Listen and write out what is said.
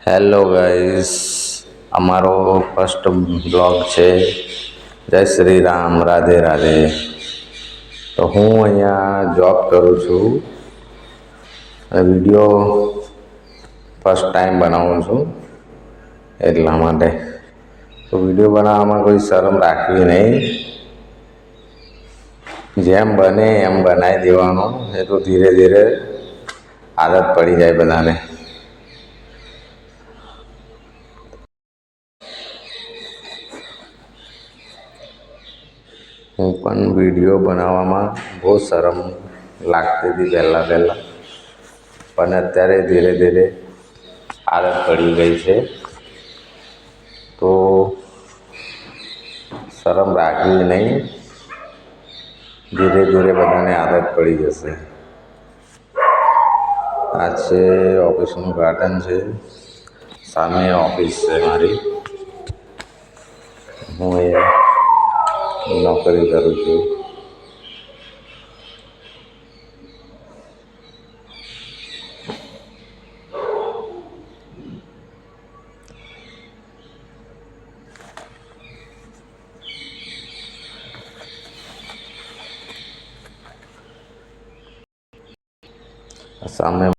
Hello guys, અમારો first blog છે. જય શ્રી રામ, રાધે રાધે. તો હું અહીંયા જોબ કરું છું. વિડીયો ફર્સ્ટ ટાઈમ બનાવું છું એટલા માટે. તો વિડીયો બનાવવામાં કોઈ શરમ રાખવી નહીં. જેમ બને એમ બનાવી દેવાનો. એ તો ધીરે ધીરે આદત પડી જાય બધાને. હું પણ વિડીયો બનાવવામાં બહુ શરમ લાગતી હતી પહેલાં, પણ અત્યારે ધીરે ધીરે આદત પડી ગઈ છે. તો શરમ રાખવી નહીં. ધીરે ધીરે બધાને આદત પડી જશે. આ છે ઓફિસનું ગાર્ડન છે, સામે ઓફિસ છે મારી. હું એ નોકરી કરું છું. સામે